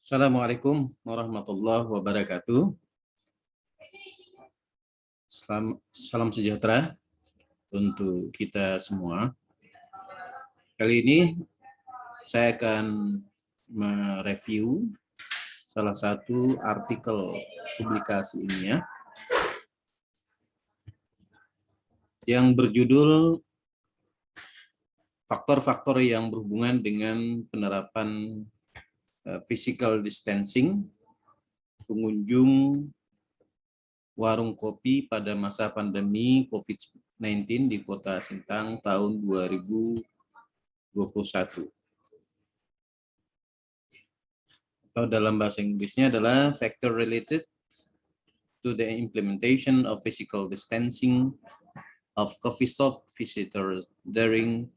Assalamualaikum warahmatullahi wabarakatuh. Salam sejahtera untuk kita semua. Kali ini saya akan mereview salah satu artikel publikasi ilmiah yang berjudul faktor-faktor yang berhubungan dengan penerapan physical distancing pengunjung warung kopi pada masa pandemi COVID-19 di Kota Sintang tahun 2021. Atau dalam bahasa Inggrisnya adalah factor related to the implementation of physical distancing of coffee shop visitors during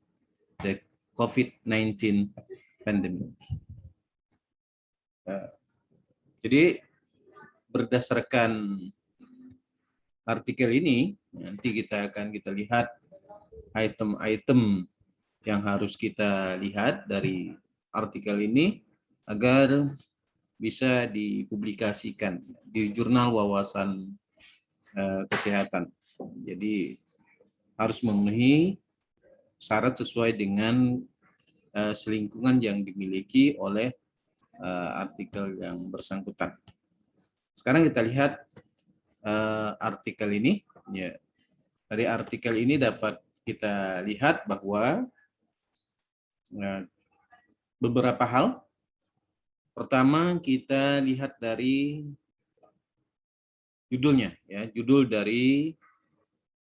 the COVID-19 pandemic. Jadi berdasarkan artikel ini, nanti kita lihat item-item yang harus kita lihat dari artikel ini agar bisa dipublikasikan di jurnal wawasan kesehatan. Jadi harus memenuhi syarat sesuai dengan selingkungan yang dimiliki oleh artikel yang bersangkutan. Sekarang kita lihat artikel ini. Ya. Dari artikel ini dapat kita lihat bahwa beberapa hal. Pertama, kita lihat dari judulnya, ya, judul dari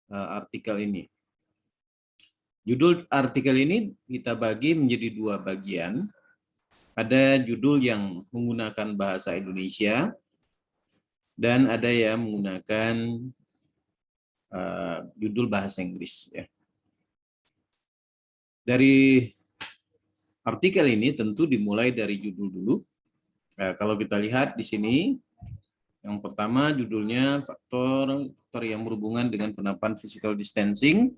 artikel ini. Judul artikel ini kita bagi menjadi dua bagian. Ada judul yang menggunakan bahasa Indonesia dan ada yang menggunakan judul bahasa Inggris. Ya. Dari artikel ini tentu dimulai dari judul dulu. Nah, kalau kita lihat di sini, yang pertama judulnya faktor yang berhubungan dengan penerapan physical distancing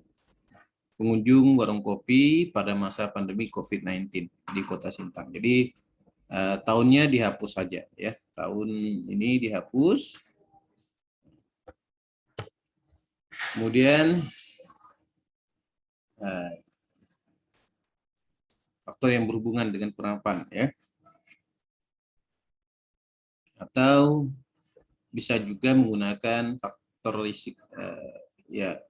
pengunjung warung kopi pada masa pandemi COVID-19 di Kota Sintang. Jadi tahunnya dihapus saja, ya. Tahun ini dihapus. Kemudian faktor yang berhubungan dengan penerapan, ya. Atau bisa juga menggunakan faktor risiko, ya,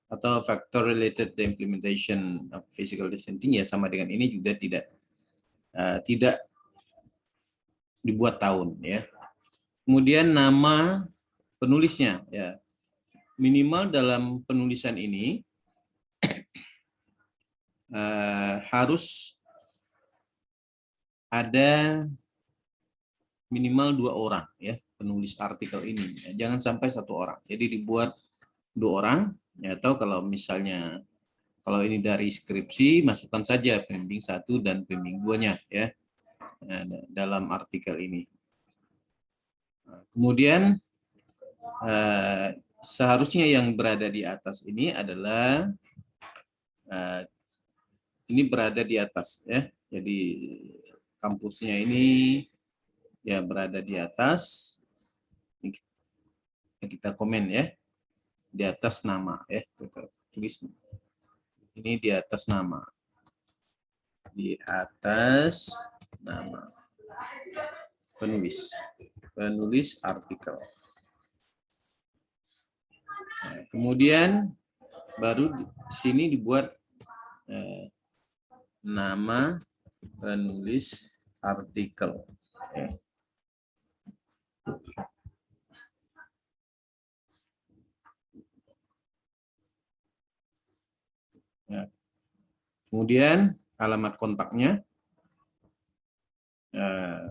atau factor related to implementation of physical distancing, ya sama dengan ini juga tidak dibuat tahun, ya. Kemudian nama penulisnya, ya, minimal dalam penulisan ini harus ada minimal 2 orang, ya, penulis artikel ini. Jangan sampai 1 orang. Jadi dibuat 2 orang. Ya, atau kalau misalnya kalau ini dari skripsi, masukkan saja pembimbing 1 dan pembimbing 2-nya, ya, dalam artikel ini. Kemudian seharusnya yang berada di atas ini adalah ini berada di atas, ya. Jadi kampusnya ini ya berada di atas. Ini kita komen, ya. Di atas nama, ya, kita tulis ini di atas nama, penulis artikel. Nah, kemudian baru di sini dibuat nama penulis artikel, ya. Ya. Kemudian alamat kontaknya.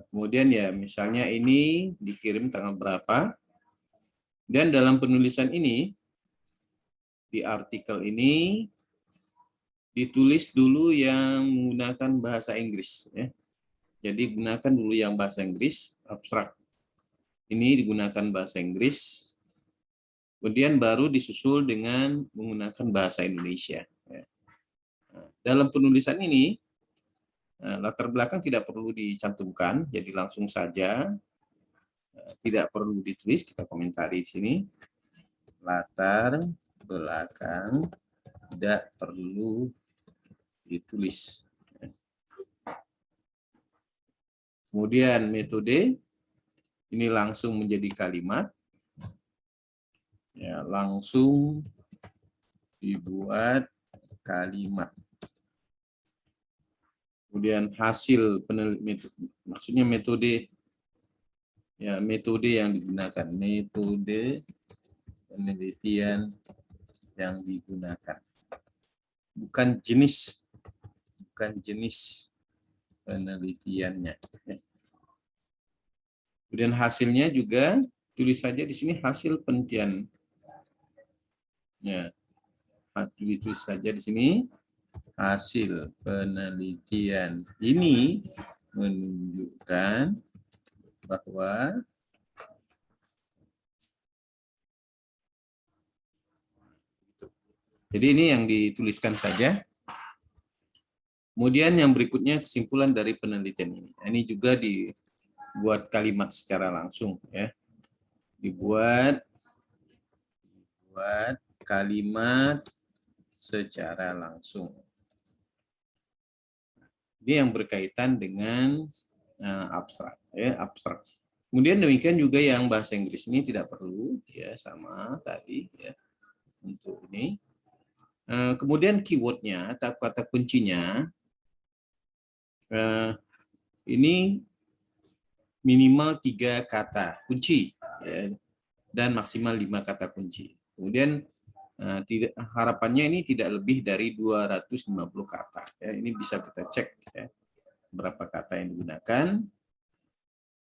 Kemudian ya misalnya ini dikirim tanggal berapa. Dan dalam penulisan ini, di artikel ini ditulis dulu yang menggunakan bahasa Inggris, ya. Jadi gunakan dulu yang bahasa Inggris, abstrak. Ini digunakan bahasa Inggris. Kemudian baru disusul dengan menggunakan bahasa Indonesia. Dalam penulisan ini, Latar belakang tidak perlu dicantumkan, jadi langsung saja, tidak perlu ditulis, kita komentari di sini. Latar belakang tidak perlu ditulis. Kemudian metode ini langsung menjadi kalimat, ya, langsung dibuat kalimat. Kemudian hasil penelitian, maksudnya metode, ya, metode yang digunakan, metode penelitian yang digunakan, bukan jenis penelitiannya. Kemudian hasilnya juga tulis saja di sini hasil penelitian. Ya, ditulis saja di sini hasil penelitian ini menunjukkan bahwa jadi ini yang dituliskan saja. Kemudian yang berikutnya kesimpulan dari penelitian ini. Ini juga dibuat kalimat secara langsung, ya. Dibuat kalimat secara langsung. Ini yang berkaitan dengan abstrak, ya, abstrak. Kemudian demikian juga yang bahasa Inggris ini tidak perlu, ya, sama tadi, ya, untuk ini. Kemudian keywordnya atau kata kuncinya ini minimal 3 kata kunci, ya, dan maksimal 5 kata kunci. Kemudian harapannya ini tidak lebih dari 250 kata. Ya, ini bisa kita cek, ya, berapa kata yang digunakan.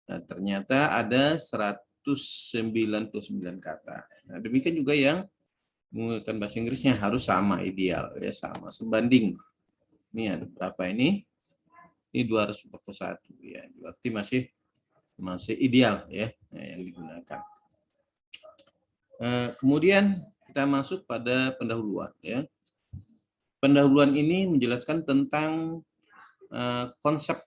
Nah, ternyata ada 199 kata. Nah, demikian juga yang menggunakan bahasa Inggrisnya harus sama, ideal, ya, sama, sebanding. Ini ada berapa ini? Ini 241, ya, berarti masih ideal, ya, yang digunakan. Kemudian kita masuk pada pendahuluan, ya. Pendahuluan ini menjelaskan tentang konsep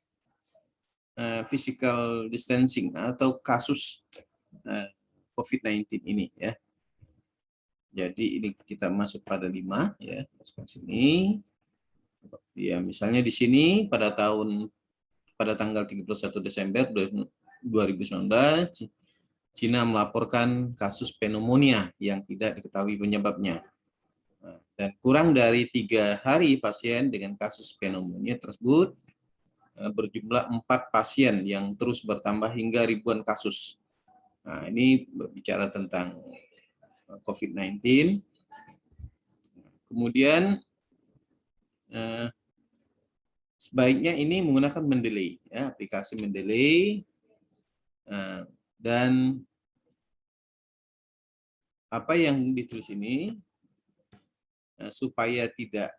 physical distancing atau kasus COVID-19 ini, ya. Jadi ini kita masuk pada 5, ya, masuk ke sini. Ya, misalnya di sini pada tanggal 31 Desember 2019 Cina melaporkan kasus pneumonia yang tidak diketahui penyebabnya. Dan kurang dari 3 hari pasien dengan kasus pneumonia tersebut berjumlah 4 pasien yang terus bertambah hingga ribuan kasus. Nah, ini berbicara tentang COVID-19. Kemudian sebaiknya ini menggunakan Mendeley, ya, aplikasi Mendeley, dan apa yang ditulis ini supaya tidak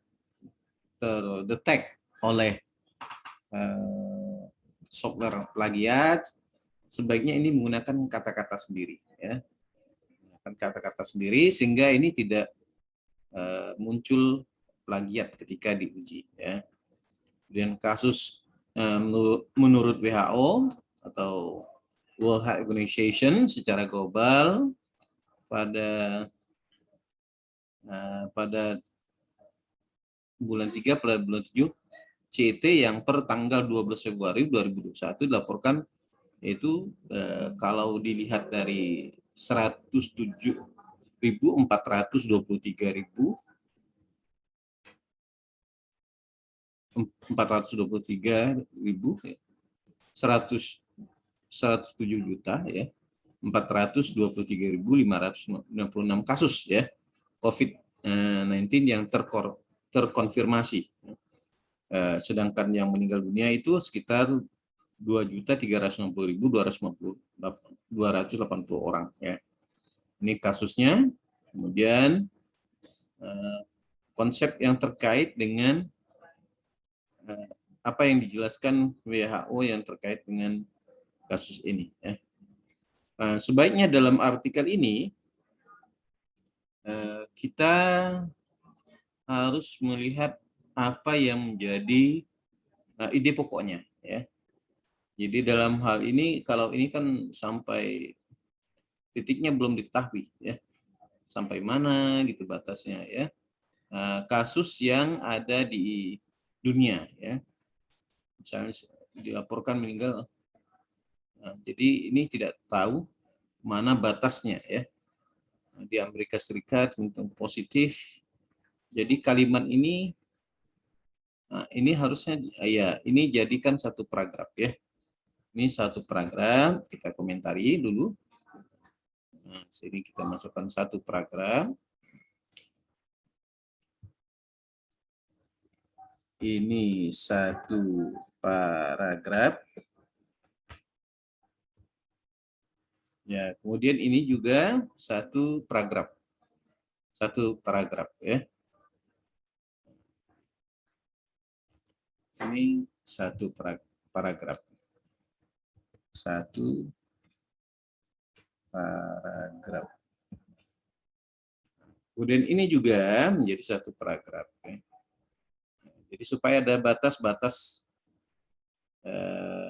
terdetek oleh software plagiat, sebaiknya ini menggunakan kata-kata sendiri, ya, kata-kata sendiri sehingga ini tidak muncul plagiat ketika diuji, ya. Dan kasus menurut WHO atau World Health Organization secara global pada bulan 3 pada bulan 7 CET yang per tanggal 12 Februari 2021 dilaporkan, yaitu kalau dilihat dari 107 juta, ya, 423.566 kasus, ya, COVID-19 yang terkonfirmasi. Sedangkan yang meninggal dunia itu sekitar 2.360.280 orang, ya. Ini kasusnya. Kemudian konsep yang terkait dengan apa yang dijelaskan WHO yang terkait dengan kasus ini, ya. Sebaiknya dalam artikel ini kita harus melihat apa yang menjadi ide pokoknya, ya. Jadi dalam hal ini, kalau ini kan sampai titiknya belum diketahui, ya, sampai mana gitu batasnya, ya. Kasus yang ada di dunia, ya, misalnya dilaporkan meninggal. Jadi ini tidak tahu mana batasnya, ya. Di Amerika Serikat tentang positif. Jadi kalimat ini harusnya, ya, ini jadikan satu paragraf, ya. Ini satu paragraf, kita komentari dulu. Nah, sini kita masukkan satu paragraf. Ini satu paragraf. Ya, kemudian ini juga satu paragraf. Satu paragraf, ya. Ini satu paragraf. Satu paragraf. Kemudian ini juga menjadi satu paragraf, ya. Jadi supaya ada batas-batas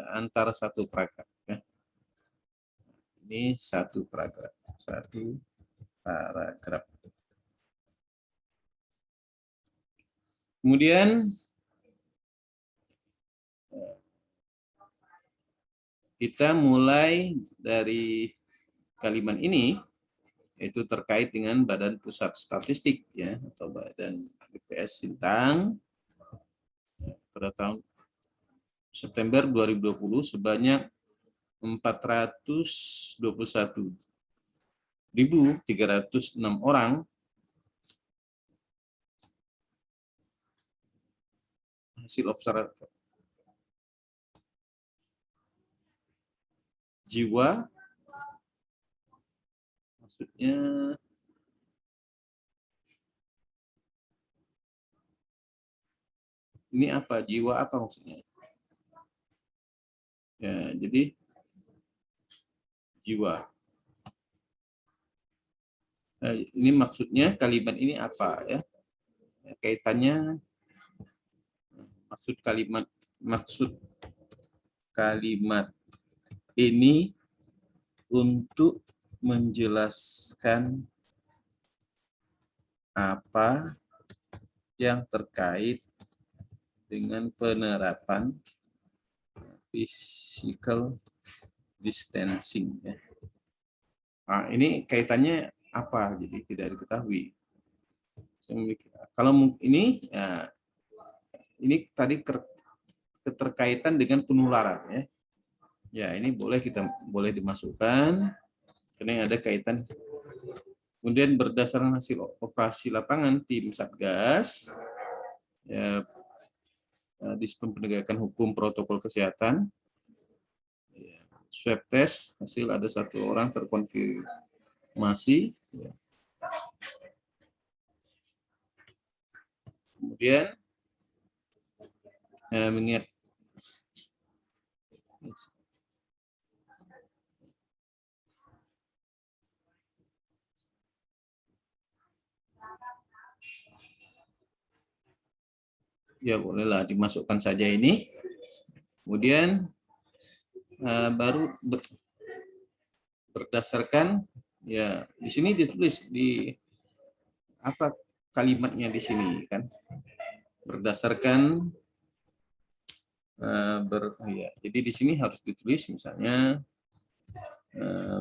antara satu paragraf, ya. Ini satu paragraf. Satu paragraf. Kemudian kita mulai dari kalimat ini, yaitu terkait dengan Badan Pusat Statistik, ya, atau Badan BPS Sintang, pada tahun September 2020 sebanyak 421.306 orang hasil observasi jiwa, maksudnya ini apa, jiwa apa maksudnya? Ya, jadi jiwa. Ini maksudnya kalimat ini apa, ya? Kaitannya, maksud kalimat ini untuk menjelaskan apa yang terkait dengan penerapan physical distancing, ya. Nah, ini kaitannya apa? Jadi tidak diketahui. Kalau ini, ya, ini tadi keterkaitan dengan penularan, ya. Ya, ini boleh dimasukkan karena ada kaitan. Kemudian berdasarkan hasil operasi lapangan tim Satgas, ya, Dispem Penegakan Hukum Protokol Kesehatan, ya, swab test hasil ada 1 orang terkonfirmasi, ya. Kemudian mengingat ya, bolehlah dimasukkan saja ini. Kemudian baru berdasarkan, ya, di sini ditulis di apa kalimatnya di sini, kan, berdasarkan ya, jadi di sini harus ditulis misalnya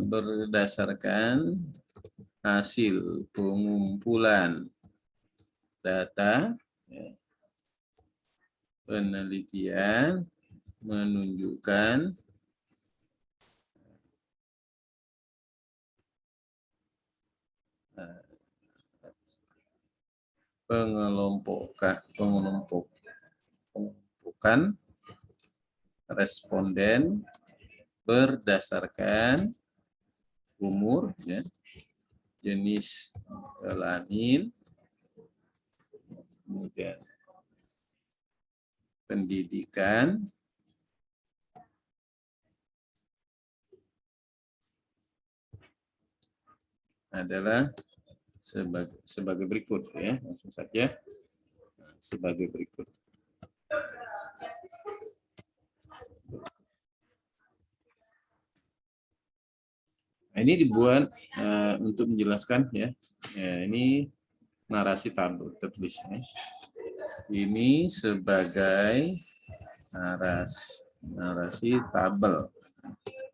berdasarkan hasil pengumpulan data, ya, penelitian menunjukkan pengelompokan responden berdasarkan umur, ya, jenis kelamin, kemudian pendidikan, adalah sebagai berikut, ya, langsung saja sebagai berikut. Nah, ini dibuat untuk menjelaskan ya. Ini narasi tabel tertulisnya. Ini sebagai narasi tabel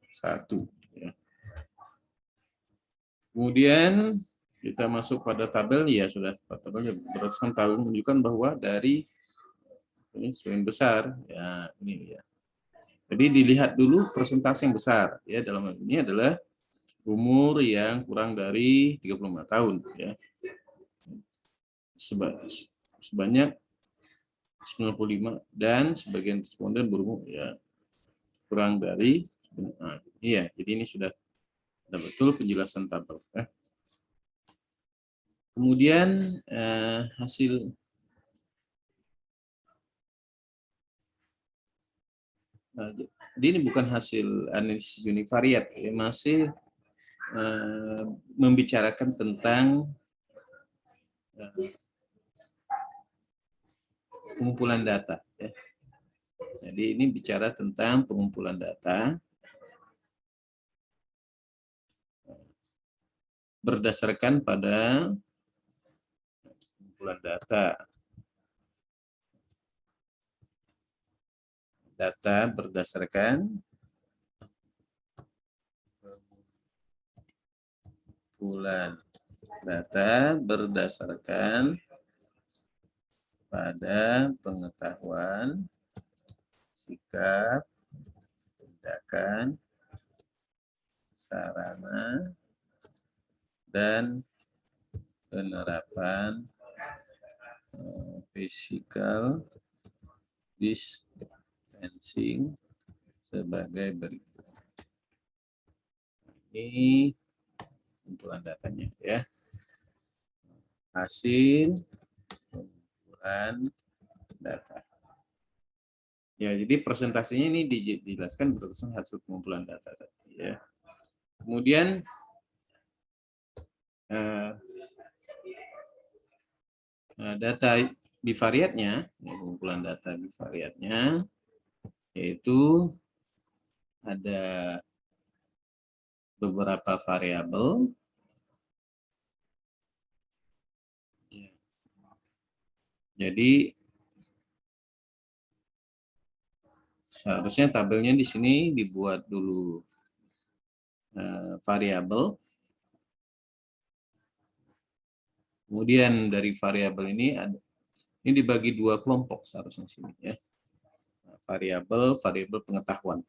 1. Ya. Kemudian kita masuk pada tabel, ya sudah tabel berdasarkan tabel menunjukkan bahwa dari ini sebagian besar ya ini ya. Jadi dilihat dulu persentase yang besar ya, dalam hal ini adalah umur yang kurang dari 35 tahun ya. Sebanyak 95 dan sebagian responden berumur ya kurang dari iya, jadi ini sudah betul penjelasan tabel ya. Kemudian hasil ini bukan hasil analisis univariat, ya, masih membicarakan tentang pengumpulan data. Ya. Jadi ini bicara tentang pengumpulan data berdasarkan pada pengumpulan data berdasarkan pengumpulan data berdasarkan pada pengetahuan, sikap, tindakan, sarana, dan penerapan physical distancing sebagai berikut. Ini kumpulan datanya ya. Hasil pengumpulan data. Ya, jadi presentasinya ini dijelaskan berdasarkan hasil pengumpulan data ya. Kemudian data bivariatnya, pengumpulan data bivariatnya yaitu ada beberapa variabel. Jadi seharusnya tabelnya di sini dibuat dulu variabel. Kemudian dari variabel ini dibagi dua kelompok seharusnya sini ya. Variabel pengetahuan.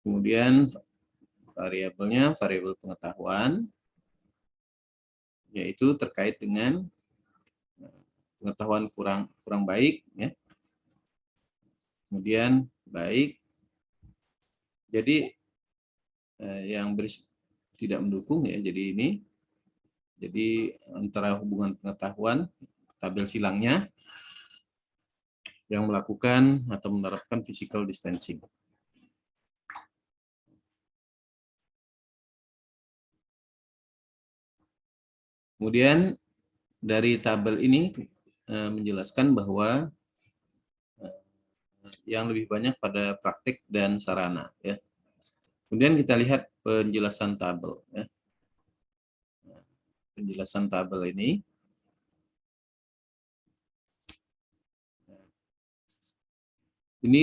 Kemudian variabelnya variabel pengetahuan, yaitu terkait dengan pengetahuan kurang baik ya. Kemudian baik. Jadi yang tidak mendukung ya. Jadi antara hubungan pengetahuan tabel silangnya yang melakukan atau menerapkan physical distancing. Kemudian dari tabel ini menjelaskan bahwa yang lebih banyak pada praktik dan sarana ya. Kemudian kita lihat penjelasan tabel ya. Penjelasan tabel ini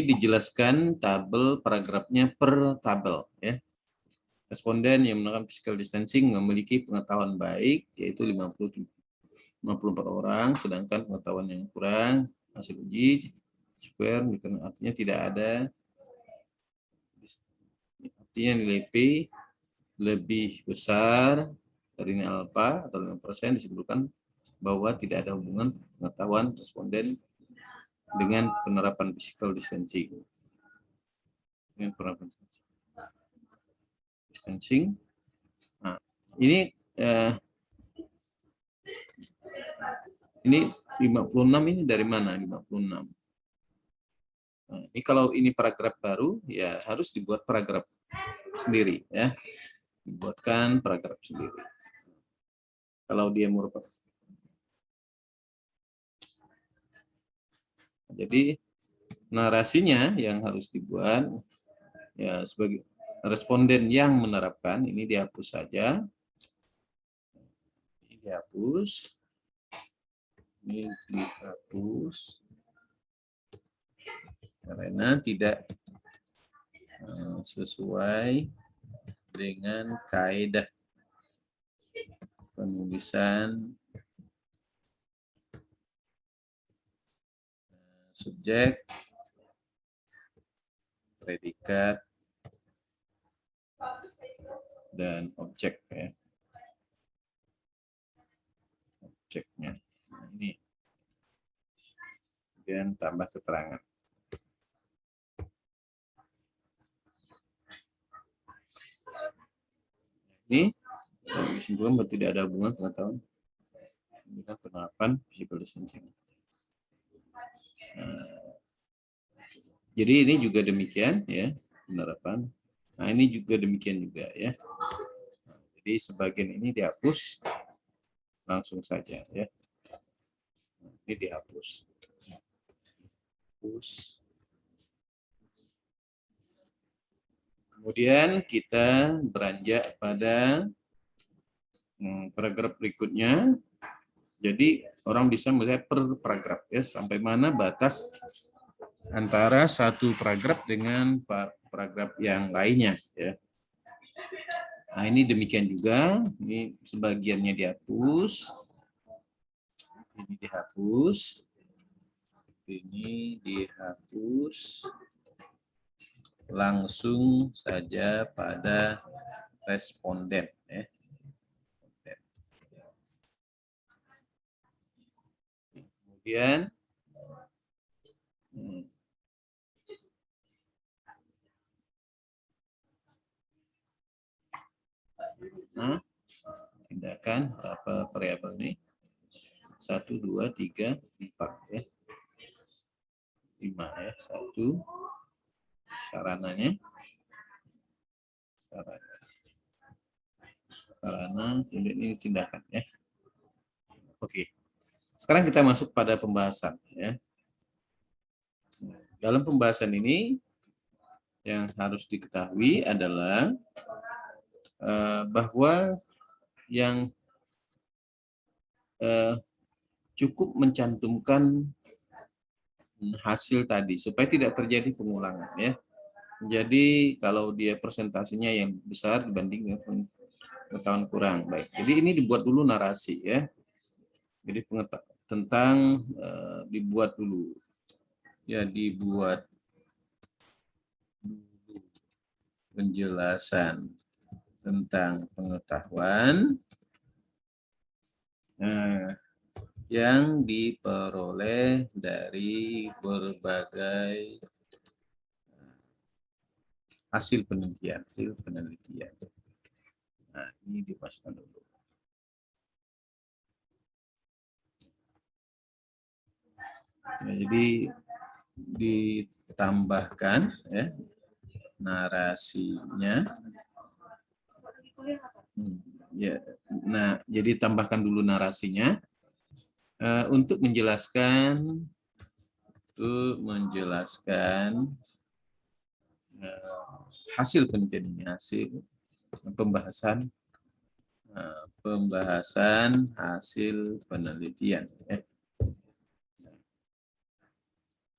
dijelaskan tabel paragrafnya per tabel ya. Responden yang melakukan physical distancing memiliki pengetahuan baik yaitu 54 orang, sedangkan pengetahuan yang kurang hasil uji square artinya tidak ada, artinya nilai P lebih besar dari nilai alfa atau 5% disebutkan bahwa tidak ada hubungan pengetahuan responden dengan penerapan physical distancing. Dengan penerapan distancing. Nah, ini 56 ini dari mana? 56. Nah, ini kalau ini paragraf baru ya harus dibuat paragraf sendiri ya. Dibuatkan paragraf sendiri. Kalau dia merupakan. Jadi narasinya yang harus dibuat ya sebagai responden yang menerapkan ini dihapus saja. Ini dihapus. Ini dihapus karena tidak sesuai dengan kaidah penulisan subjek, predikat, dan objek ya. Objeknya. Nah, ini. Kemudian tambah keterangan. Ini disimpulkan bahwa tidak ada hubungan pengetahuan dengan penerapan physical distancing. Jadi ini juga demikian ya penerapan. Nah ini juga demikian juga ya. Jadi sebagian ini dihapus langsung saja ya. Ini dihapus. Hapus. Kemudian kita beranjak pada paragraf berikutnya. Jadi orang bisa melihat per paragraf ya sampai mana batas antara satu paragraf dengan paragraf yang lainnya ya. Nah, ini demikian juga, ini sebagiannya dihapus. Ini dihapus. Ini dihapus. Langsung saja pada responden ya. Kemudian nah, tindakan berapa variabel ini? 1, 2, 3, 4 ya. 5 ya. 1 sarananya. Sarana, kemudian ini tindakan ya. Oke. Sekarang kita masuk pada pembahasan ya. Dalam pembahasan ini yang harus diketahui adalah bahwa yang cukup mencantumkan hasil tadi supaya tidak terjadi pengulangan ya. Jadi kalau dia presentasinya yang besar dibanding pengetahuan kurang baik. Jadi ini dibuat dulu narasi ya. Jadi tentang dibuat dulu ya, dibuat dulu penjelasan tentang pengetahuan yang diperoleh dari berbagai hasil penelitian. Nah, ini dimasukkan dulu. Ya, jadi ditambahkan ya narasinya. Ya, nah jadi tambahkan dulu narasinya untuk menjelaskan hasil penelitian ini, hasil pembahasan hasil penelitian ya.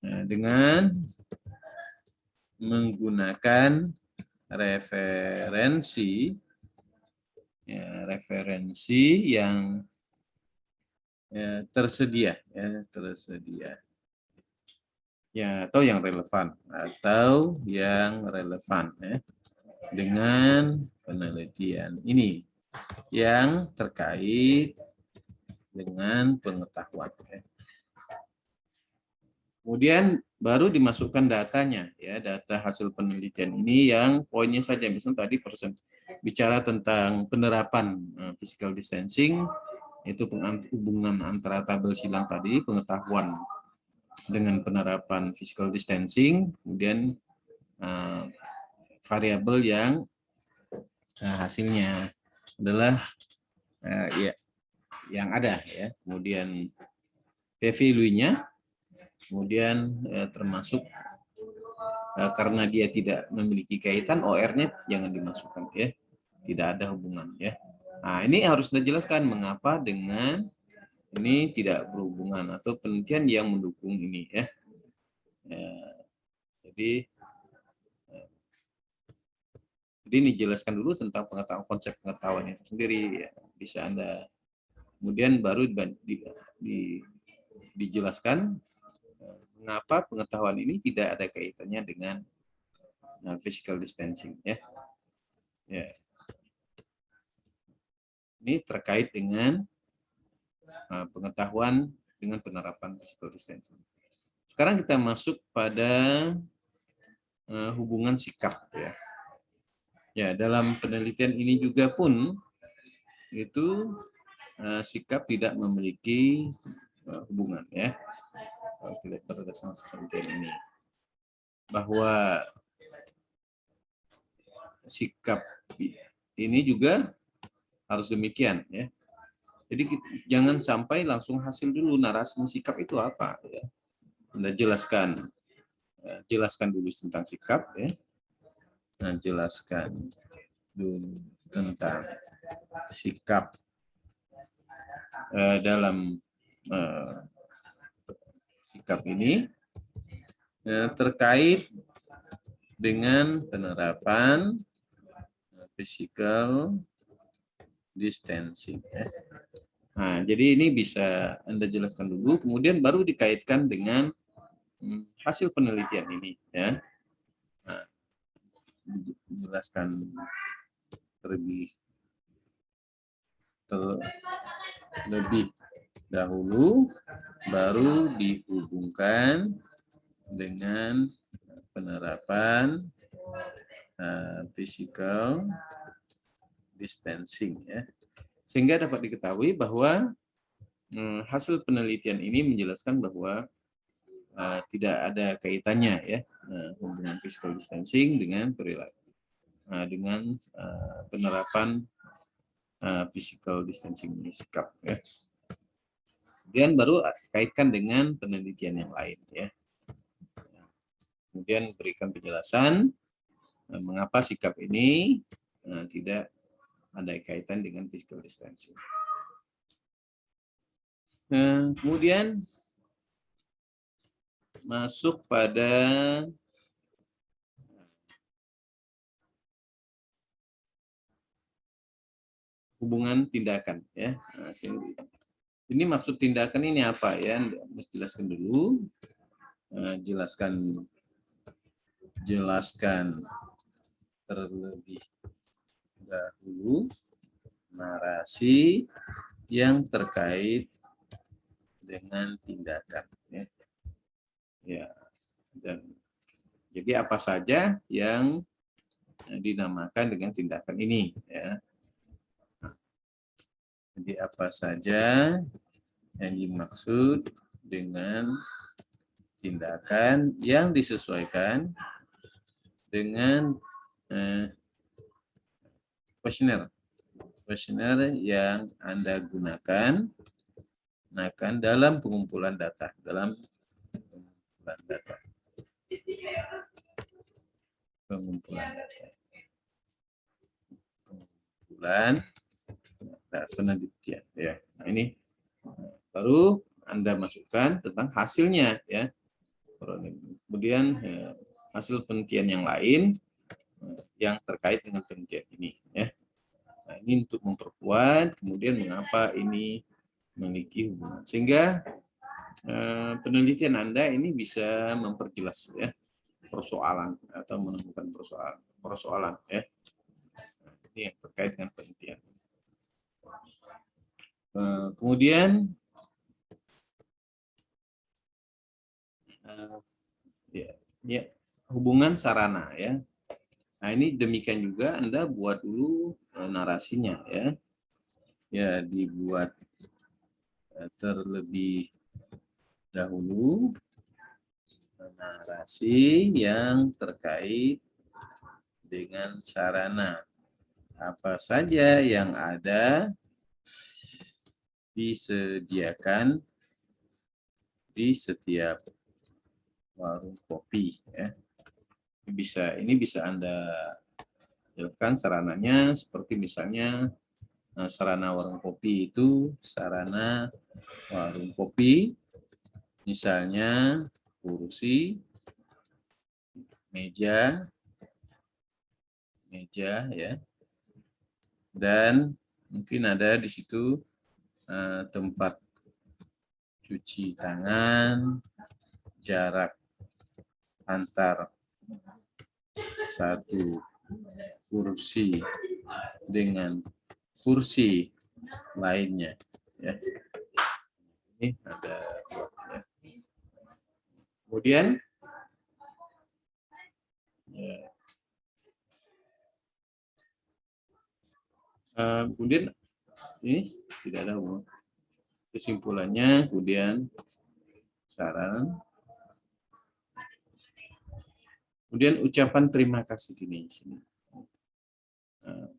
Nah, dengan menggunakan referensi yang tersedia ya, atau yang relevan ya, dengan penelitian ini yang terkait dengan pengetahuan ya. Kemudian baru dimasukkan datanya ya, data hasil penelitian ini yang poinnya saja, misalnya tadi bicara tentang penerapan physical distancing, itu hubungan antara tabel silang tadi, pengetahuan dengan penerapan physical distancing, kemudian variabel yang hasilnya adalah ya yang ada ya, kemudian p-value-nya Kemudian termasuk karena dia tidak memiliki kaitan, OR-nya jangan dimasukkan ya. Tidak ada hubungan ya. Nah, ini harus dijelaskan mengapa dengan ini tidak berhubungan atau penelitian yang mendukung ini ya. Jadi ini jelaskan dulu tentang pengetahuan, konsep pengetahuan itu sendiri ya. Bisa Anda kemudian baru dijelaskan mengapa pengetahuan ini tidak ada kaitannya dengan physical distancing ya. Ya. Ini terkait dengan pengetahuan dengan penerapan physical distancing. Sekarang kita masuk pada hubungan sikap ya. Ya, dalam penelitian ini juga pun itu sikap tidak memiliki hubungan ya. Kalau kita berdasarkan seperti ini, bahwa sikap ini juga harus demikian ya. Jadi jangan sampai langsung hasil dulu narasi sikap itu apa ya. Anda jelaskan dulu tentang sikap ya. Nah, jelaskan dulu tentang sikap dalam sikap ini terkait dengan penerapan physical distancing ya. Nah, jadi ini bisa Anda jelaskan dulu, kemudian baru dikaitkan dengan hasil penelitian ini ya. Nah, dijelaskan terlebih dahulu, baru dihubungkan dengan penerapan physical distancing ya. Sehingga dapat diketahui bahwa hasil penelitian ini menjelaskan bahwa tidak ada kaitannya ya hubungan physical distancing dengan perilaku, dengan penerapan physical distancing sikap ya. Kemudian baru kaitkan dengan penelitian yang lain ya. Kemudian berikan penjelasan mengapa sikap ini tidak ada kaitan dengan physical distancing. Kemudian masuk pada hubungan tindakan ya. Nah, ini maksud tindakan ini apa ya? Mesti jelaskan dulu. Jelaskan terlebih dahulu narasi yang terkait dengan tindakan ya. Ya. Dan jadi apa saja yang dinamakan dengan tindakan ini ya. Jadi apa saja yang dimaksud dengan tindakan yang disesuaikan dengan kuesioner yang Anda gunakan dalam pengumpulan data, penelitian ya. Nah, ini baru Anda masukkan tentang hasilnya ya. Kemudian hasil penelitian yang lain yang terkait dengan penelitian ini ya. Nah, ini untuk memperkuat kemudian mengapa ini memiliki hubungan, sehingga penelitian Anda ini bisa memperjelas ya persoalan atau menemukan persoalan ya. Nah, ini yang terkait dengan penelitian. Kemudian ya hubungan sarana ya. Nah, ini demikian juga Anda buat dulu narasinya ya. Ya, dibuat terlebih dahulu narasi yang terkait dengan sarana apa saja yang ada disediakan di setiap warung kopi ya. Ini bisa Anda jelaskan sarananya seperti misalnya sarana warung kopi itu sarana warung kopi misalnya kursi, meja ya. Dan mungkin ada di situ tempat cuci tangan, jarak antar satu kursi dengan kursi lainnya ya. Ini ada dua, ya. Kemudian ya, kemudian ini tidak ada hubungan. Kesimpulannya kemudian saran. Kemudian ucapan terima kasih ini.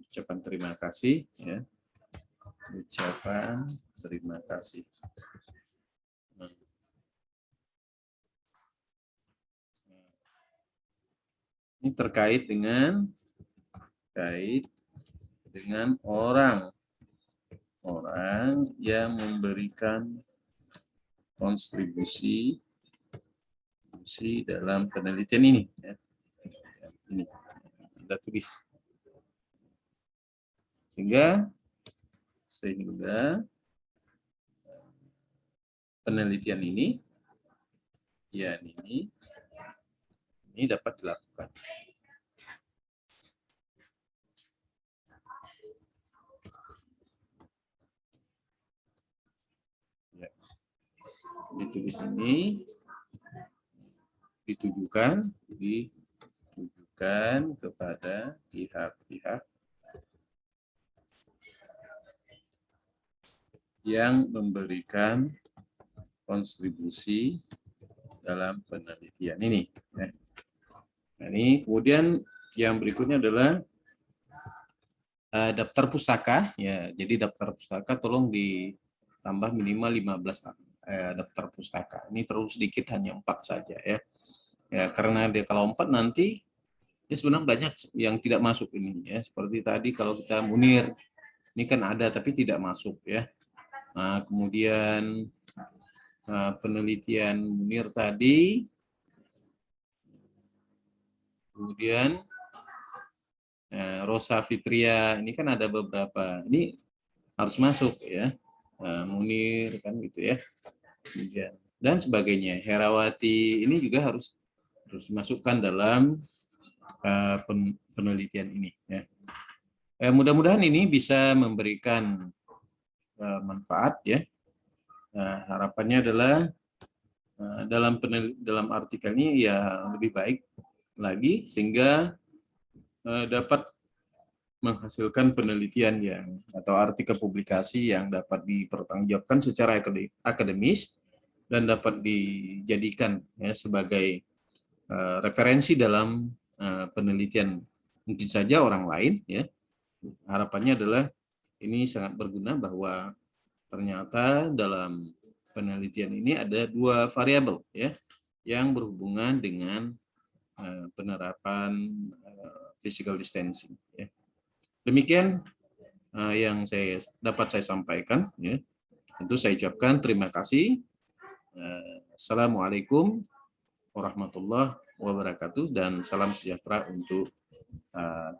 Ucapan terima kasih ya. Ucapan terima kasih. Ini terkait dengan orang yang memberikan kontribusi dalam penelitian ini ya. Ini Anda tulis sehingga penelitian ini ya ini dapat dilakukan. Ya. Ditulis ini ditujukan kepada pihak-pihak yang memberikan kontribusi dalam penelitian ini. Nah, ini kemudian yang berikutnya adalah daftar pustaka. Ya, jadi daftar pustaka tolong ditambah minimal 15 daftar pustaka. Ini terlalu sedikit, hanya 4 saja ya. Ya, karena kalau 4 nanti ya sebenarnya banyak yang tidak masuk ini ya. Seperti tadi kalau kita Munir, ini kan ada tapi tidak masuk ya. Nah, kemudian penelitian Munir tadi, kemudian Rosa Fitria, ini kan ada beberapa, ini harus masuk ya. Munir kan gitu ya. Dan sebagainya. Herawati ini juga harus dimasukkan dalam penelitian ini ya. Mudah-mudahan ini bisa memberikan manfaat ya. Harapannya adalah dalam artikel ini ya lebih baik lagi sehingga dapat menghasilkan penelitian atau artikel publikasi yang dapat dipertanggungjawabkan secara akademis dan dapat dijadikan ya sebagai referensi dalam penelitian mungkin saja orang lain ya. Harapannya adalah ini sangat berguna bahwa ternyata dalam penelitian ini ada 2 variabel ya yang berhubungan dengan penerapan physical distancing ya. Demikian yang dapat saya sampaikan ya. Tentu saya ucapkan terima kasih. Assalamualaikum warahmatullahi wabarakatuh dan salam sejahtera untuk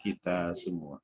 kita semua.